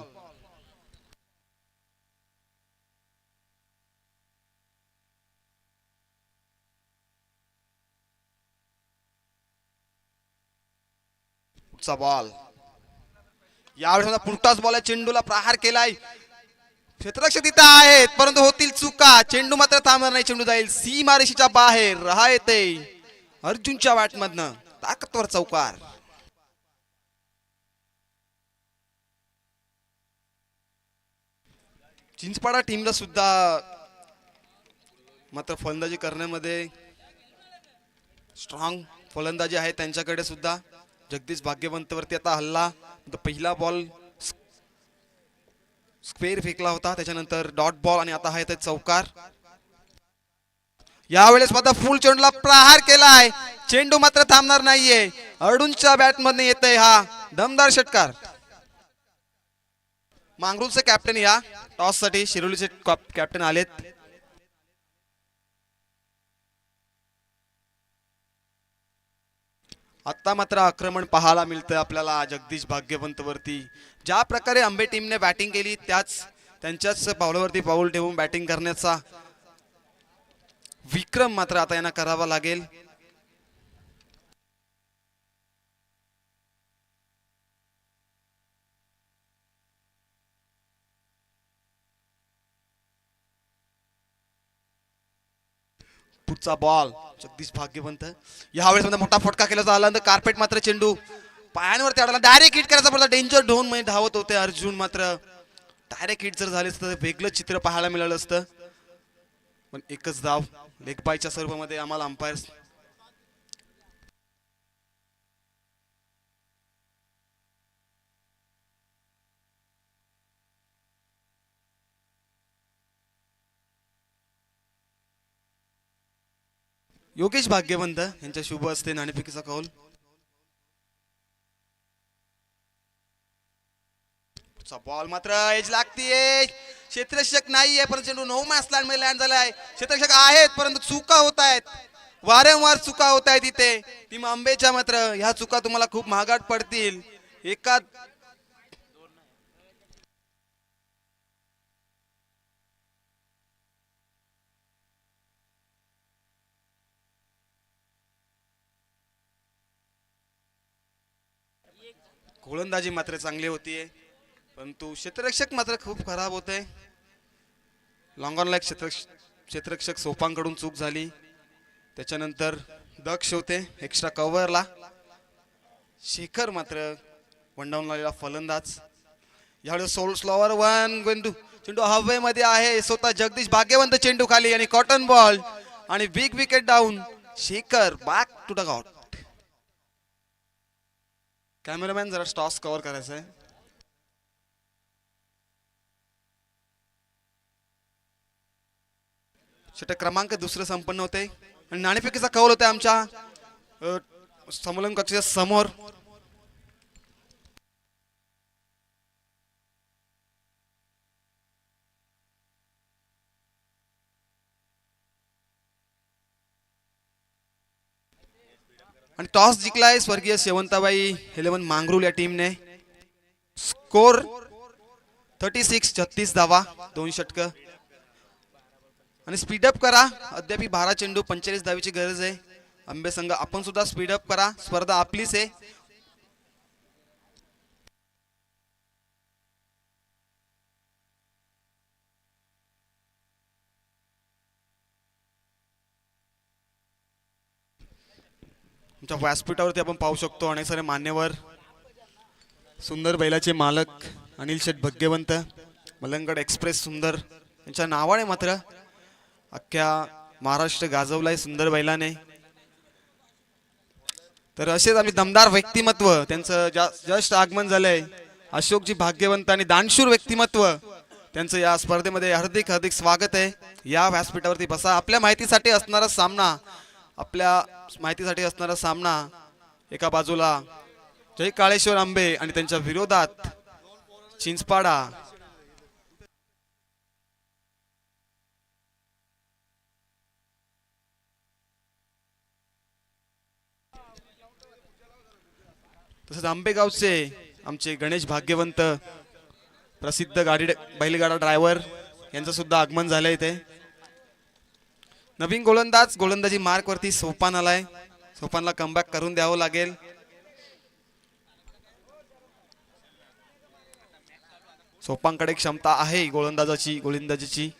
S2: बॉल यावेळेस पुरताच बॉल आहे. चेंडूला प्रहार केलाय. क्षेत्ररक्षक तिथं आहेत परंतु होतील चुका. चेंडू मात्र थांबणार नाही. चेंडू जाईल सीमारेषेच्या बाहेर. रहा येते अर्जुनच्या बॅटमधनं ताकदवर चौकार. चिंचपाडा टीमला सुद्धा मात्र फलंदाजी करण्यामध्ये स्ट्रॉंग फलंदाजी आहे त्यांच्याकडे सुद्धा. जगदीश भाग्यवंतवरती आता हल्ला. पहिला बॉल स्क्वेअर फेकला होता, त्याच्यानंतर डॉट बॉल आणि आता हा येते चौकार. यावेळेस मात्र फुल चेंडूला प्रहार केलाय. चेंडू मात्र थांबणार नाहीये. अर्जुनच्या बॅटमधून येतोय हा दमदार षटकार. मांगरूळचे कॅप्टन या टॉस साठी शिरोलीचे कॅप्टन आलेत. आता मात्र आक्रमण पाहायला मिळतं आपल्याला जगदीश भाग्यवंत वरती. ज्या प्रकारे आंबे टीमने बॅटिंग केली त्यांच्याच पावलावरती पाऊल ठेवून बॅटिंग करण्याचा विक्रम मात्र आता यांना करावा लागेल. पुढचा बॉल जगदीश भाग्यवंत. यावेळेस मोठा फटका केला झाला, कार्पेट मात्र चेंडू पायांवरती अडला. डायरेक्ट हिट करायचा पडला. डेंजर ढोन मध्ये धावत होते अर्जुन, मात्र डायरेक्ट हिट जर झाले तर वेगळं चित्र पाहायला मिळालं असतं. पण एकच धाव लेग बायच्या सर्वांमध्ये आम्हाला अंपायर योगेश भाग्यवंत यांच्या शुभ असते नाणेफेकीचा कौल. बॉल मात्र एज लागतीये. क्षेत्ररक्षक नाहीये परंतु चेंडू नो मॅच लाईन मध्ये लँड झालाय. क्षेत्ररक्षक आहेत परंतु चुका होत आहेत. वारंवार चुका होत आहेत इथे टीम आंबेच्या. मात्र ह्या चुका तुम्हाला खूप महागात पडतील. एका गोलंदाजी मात्र चांगली होतीये परंतु क्षेत्ररक्षक मात्र खूप खराब होते. लॉंग ऑन लाईक क्षेत्ररक्षक सोपांकडून चूक झाली. त्याच्यानंतर दक्ष होते एक्स्ट्रा कव्हरला. शेखर मात्र वन डाऊन लावलेला फलंदाज. यावेळी सोल स्लोवर वन बिंदू चेंडू हवेमध्ये आहे. स्वतः जगदीश भाग्यवंत चेंडू खाली आणि कॉटन बॉल आणि big wicket down. Shekhar back to the out. Cameraman जरा टॉस कव्हर करायचा आहे. षटक क्रमांक दुसरं संपन्न होते आणि नाणेफेकीचा कौल होता आमच्या समोलन कक्षाच्या समोर. आणि टॉस जिंकलाय स्वर्गीय शेवंताबाई 11 मांगरूळ या टीमने. स्कोर 36 36 धावा 2 षटक. आणि स्पीडअप करा. अद्याप 12 चेंडू 45 धावीची गरज आहे. आंबे संघ आपण सुद्धा स्पीडअप करा. स्पर्धा आपलीच आहे. तुमच्या व्यासपीठावरती आपण पाहू शकतो अनेक सारे मान्यवर. सुंदर बैलाचे मालक अनिल शेठ भाग्यवंत, मलंगड एक्सप्रेस सुंदर यांच्या नावाने मात्र अख्ख्या महाराष्ट्र गाजवलाय सुंदर बैलाने. तर असेच आम्ही दमदार व्यक्तिमत्व त्यांचं जस्ट आगमन झालंय. अशोकजी भाग्यवंत आणि दानशूर व्यक्तिमत्व त्यांचं या स्पर्धेमध्ये हार्दिक हार्दिक स्वागत आहे. या व्यासपीठावरती बसा. आपल्या माहितीसाठी असणारा सामना एका बाजूला जय काळेश्वर आंबे आणि त्यांच्या विरोधात चिंचपाडा. तसंच आंबेगावचे आमचे गणेश भाग्यवंत प्रसिद्ध बैलगाडा ड्रायव्हर यांचं सुद्धा आगमन झालंय इथे. नवीन गोलंदाजी मार्क वरती सोपान आलाय. सोपानला कमबॅक करून द्यावं लागेल. सोपानकडे क्षमता आहे गोलंदाजीची.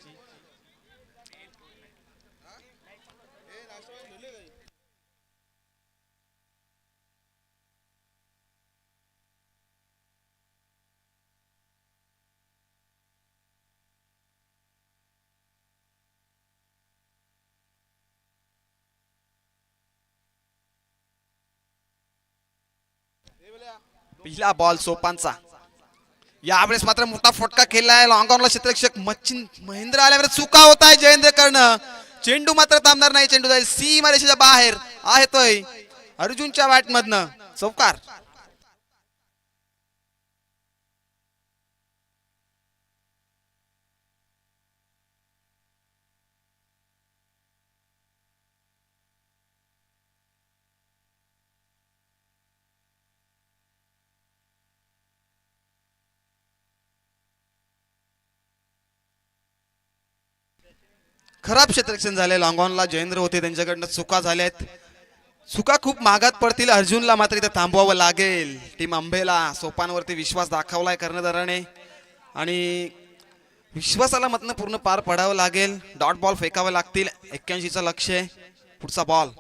S2: पहिला बॉल सोपानचा. यावेळेस मात्र मोठा फटका खेळलाय. लॉंग ऑनला क्षेत्ररक्षक महेंद्र आल्यावर चुका होत आहे जयेंद्र कर्ण. चेंडू मात्र थांबणार नाही. चेंडू जाईल सीमा रेषेच्या बाहेर. आहे अर्जुनच्या बॅट मधनं चौकार. खराब क्षेत्ररक्षण झाले. लॉंग ऑनला जयेंद्र होते त्यांच्याकडनं चुका झाल्यात. चुका खूप महागात पडतील. अर्जुनला मात्र इथे थांबवावं लागेल. टीम अंबेला सोपानवरती विश्वास दाखवलाय कर्णधाराने आणि विश्वासाला मधनं पूर्ण पार पडावं लागेल. डॉट बॉल फेकावे लागतील. 81चा लक्ष्य. पुढचा बॉल.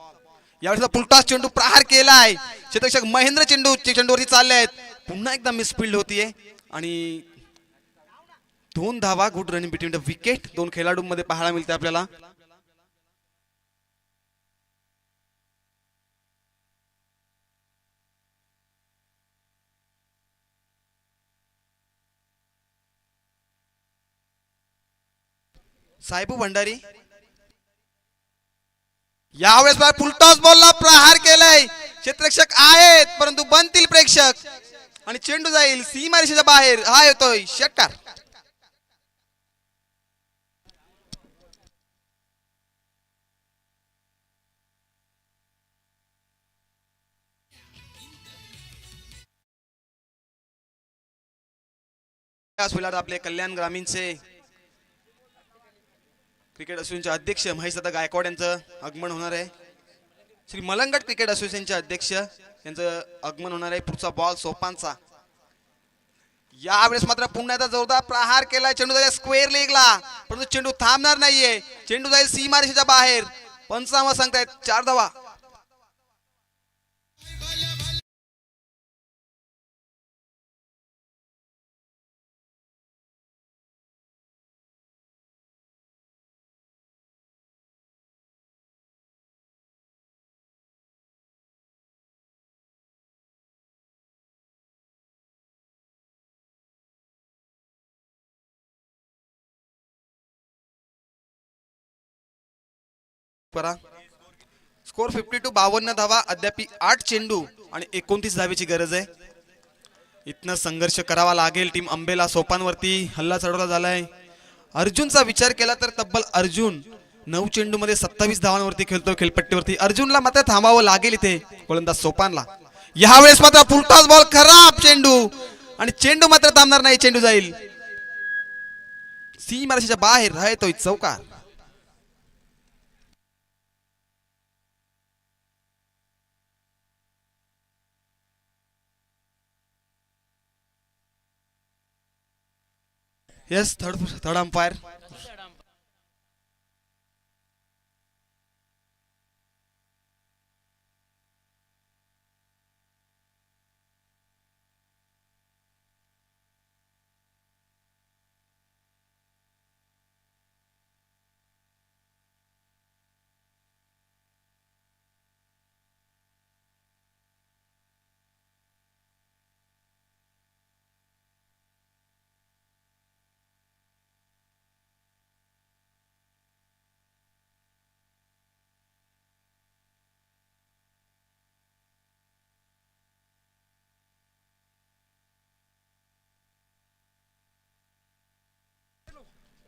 S2: यावेळेस पुलटास चेंडू प्रहार केलाय. क्षेत्ररक्षक महेंद्र चेंडूवरती चालले आहेत. पुन्हा एकदा मिसफिल्ड होतीये आणि 2 धावा. Good running between the wicket. 2 खेळाडूंमध्ये पाहायला मिळते आपल्याला. साहेबू भंडारी यावेळेस फुलटॉस बॉलला प्रहार केलाय. क्षेत्ररक्षक आहेत परंतु बनतील प्रेक्षक आणि चेंडू जाईल सीमारेषेच्या बाहेर. हा येतोय षटकार. आपले कल्याण ग्रामीणचे क्रिकेट असोसिएशनचे अध्यक्ष महेशदादा गायकवाड यांचं आगमन होणार आहे. श्री मलंगट क्रिकेट असोसिएशनचे अध्यक्ष यांचं आगमन होणार आहे. पुढचा बॉल सोपानचा. यावेळेस मात्र पुन्हा एकदा जोरदार प्रहार केलाय. चेंडू जाईल स्क्वेअर लेगला परंतु चेंडू थांबणार नाहीये. चेंडू जाईल सीमारेषेच्या बाहेर. पंचांवर सांगतायत 4 धावा. स्कोर 52. 52 धावा. अद्याप 8 चेंडू आणि 29 धावेची गरज आहे. इथनं संघर्ष करावा लागेल टीम अंबेला. सोपानवरती हल्ला चढवला झालाय. अर्जुनचा विचार केला तर तब्बल अर्जुन 9 चेंडू मध्ये 27 धावांवरती खेळतो खेळपट्टीवरती. अर्जुनला मात्र थांबावं लागेल इथे गोलंदाज सोपानला. यावेळेस मात्र फुलटॉस बॉल. खराब चेंडू आणि चेंडू मात्र थांबणार नाही. चेंडू जाईल सीमारेषेच्या बाहेर. राहतोय चौकार. Yes, third umpire.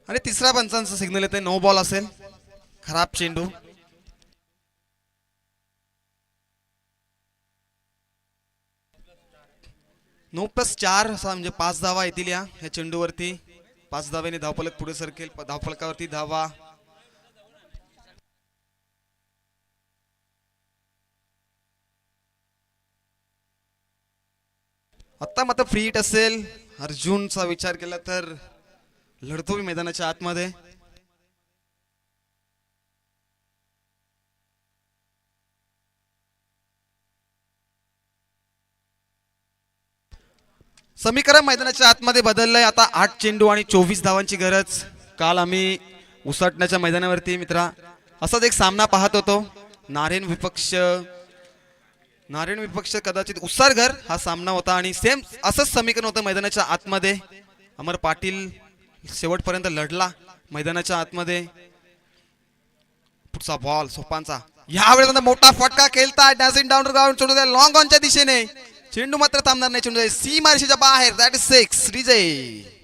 S2: आणि तिसरा पंचांचा सिग्नल येते नो बॉल असेल. खराब चेंडू. 9+4 असा म्हणजे 5 धावा येतील या चेंडूवरती. 5 धाव्याने धावफलक पुढे सरकेल. धावफलकावरती धावा. आता मात्र फ्री हिट असेल. अर्जुनचा विचार केला तर लढतो मैदानाच्या आतमध्ये. समीकरण मैदानाच्या आतमध्ये बदललंय. आता 8 चेंडू आणि 24 धावांची गरज. काल आम्ही उसटण्याच्या मैदानावरती मित्रा असाच एक सामना पाहत होतो. नारायण विपक्ष कदाचित उसारघर हा सामना होता आणि सेम असंच समीकरण होतं मैदानाच्या आतमध्ये. अमर पाटील शेवटपर्यंत लढला मैदानाच्या आतमध्ये. पुढचा बॉल सोपांचा. यावेळेस मोठा फटका खेळताय. डॅसिंग डाऊन ग्राउंड चेंडू लॉंग ऑनच्या दिशेने. चेंडू मात्र थांबणार नाही. चेंडू सीमारेषेच्या बाहेर. दॅट इज 6 विजय.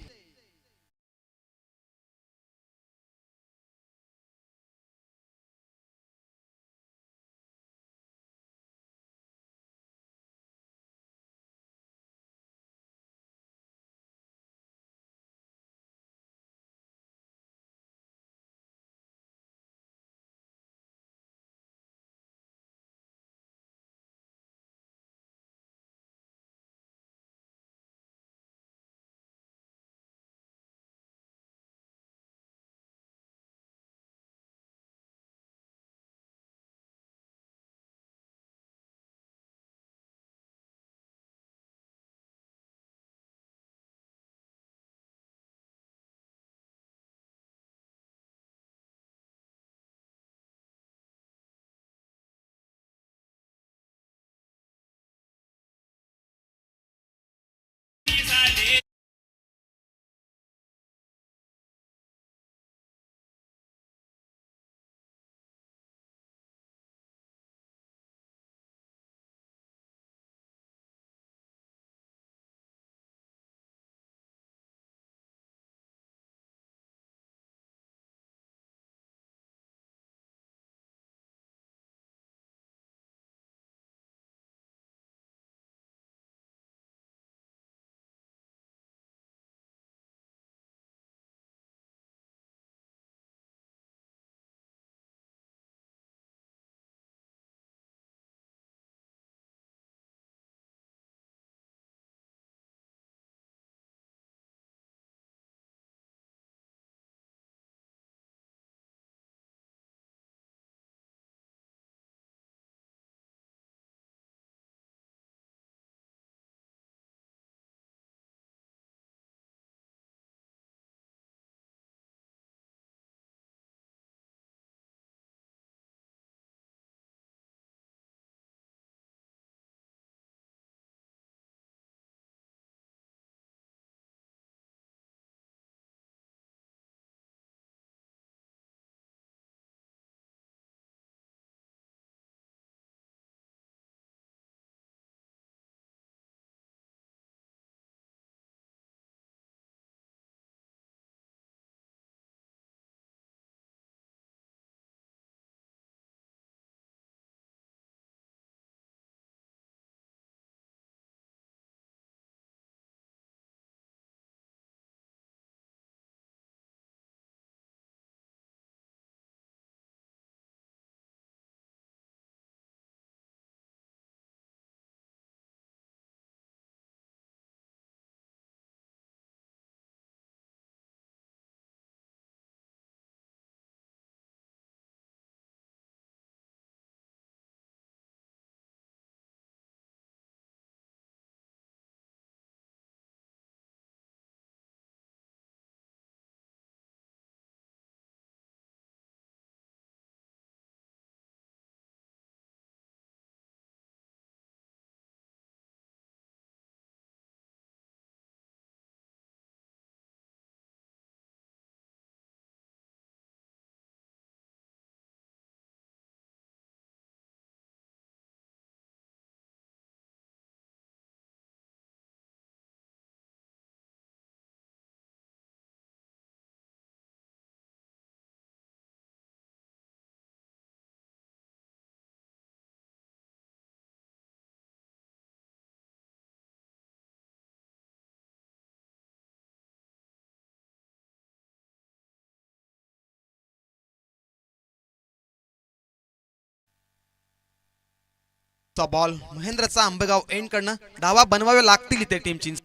S2: चा बॉल महेंद्रचा आंबेगाव एंड कडनं धावा बनवावे लागतील इथे टीम चिंच.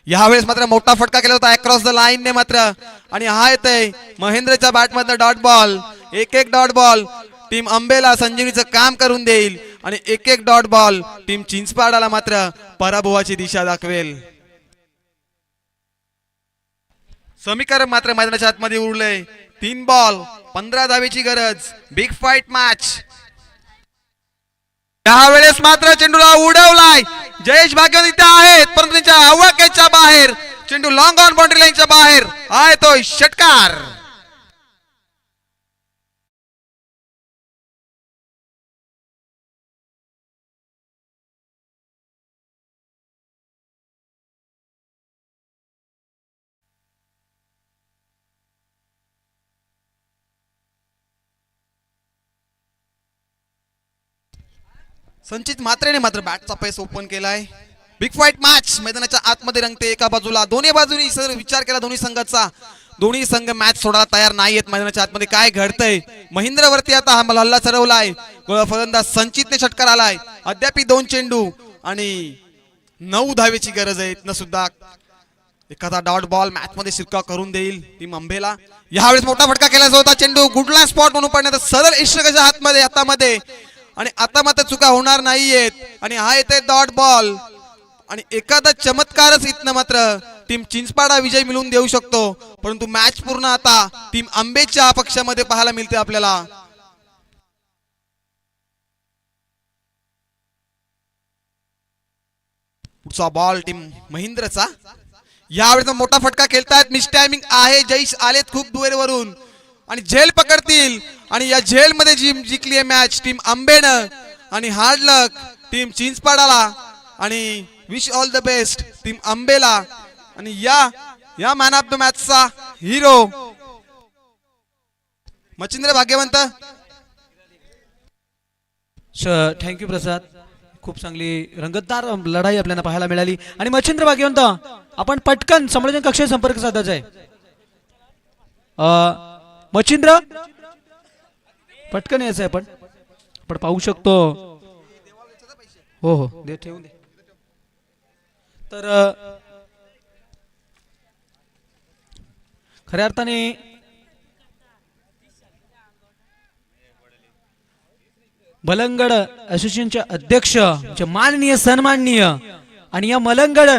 S2: यावेळेस मात्र मोठा फटका केला होता अक्रॉस द लाईन ने मात्र, आणि हा येतोय महेंद्रच्या बॅट मधनं डॉट बॉल. एक डॉट बॉल टीम अंबेला संजीवनीचं काम करून देईल आणि एक डॉट बॉल टीम चिंचपाडाला मात्र पराभवाची दिशा दाखवेल. समीकरण मात्र मैदानाच्या आतमध्ये उरले. 3 बॉल 15 धावेची गरज. Big fight match. यावेळेस मात्र चेंडूला उडवलाय. जयेश भाग्यवंत इथे आहेत परंतु त्यांच्या आवाक्याच्या बाहेर. चेंडू लॉंग ऑन बाउंड्री लाईनच्या बाहेर आहे तो षटकार. संचित मात्रेने मात्र बॅटचा पेस ओपन केलाय. बिग फाईट मॅच मैदानाच्या आतमध्ये रंगते. एका बाजूला दोन्ही बाजूनी सर विचार केला दोन्ही संघाचा. दोन्ही संघ मॅच सोडायला तयार नाहीयेत. मैदानाच्या आतमध्ये काय घडतंय. महेंद्रवरती आता हा हल्ला चढवलाय. फलंदाज संचितने षटकार आलाय. अद्याप 2 चेंडू आणि 9 धावेची गरज आहे. इथनं सुद्धा एखादा डॉट बॉल मॅच मध्ये शिरका करून देईल टीम अंबेला. यावेळेस मोठा फटका केला होता. चेंडू गुडला स्पॉट म्हणून पडण्यात सरळ इष्टकाच्या हातामध्ये आणि आता मात्र चुका होणार नाहीयेत. आणि हा येते डॉट बॉल आणि एखादा चमत्कारच इथनं मात्र टीम चिंचपाडा विजय मिळवून देऊ शकतो. परंतु मॅच पूर्ण आता टीम आंबेच्या पक्षामध्ये पाहायला मिळते आपल्याला. पुढचा बॉल टीम महेंद्रचा. यावेळेस मोठा फटका खेळतायत. मिस टायमिंग आहे. जयेश आलेत खूप दूरवरून आणि झेल पकडतील आणि या झेल मध्ये जिंकली आहे मॅच टीम आंबेनं. आणि हार्ड लक टीम चिंचपाडाला आणि wish all the best team आंबेला. आणि या मॅन ऑफ द मॅचचा हिरो मच्छिंद्र भाग्यवंत.
S1: थँक्यू प्रसाद. खूप चांगली रंगतदार लढाई आपल्याला पाहायला मिळाली. आणि मच्छिंद्र भाग्यवंत आपण पटकन संयोजन कक्षाशी संपर्क साधायचा आहे. मच्छिंद्र पटकन यायचं आहे. आपण पाहू शकतो. हो हो दे ठेवून दे. तर खऱ्या अर्थाने मलंगड असोसिएशनचे अध्यक्ष माननीय सन्माननीय आणि या मलंगड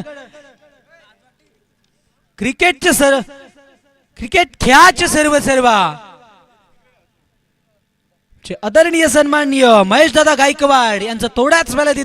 S1: क्रिकेट खेळाचे सर्व आदरणीय सन्माननीय महेश दादा गायकवाड यांचा थोड्याच वेळात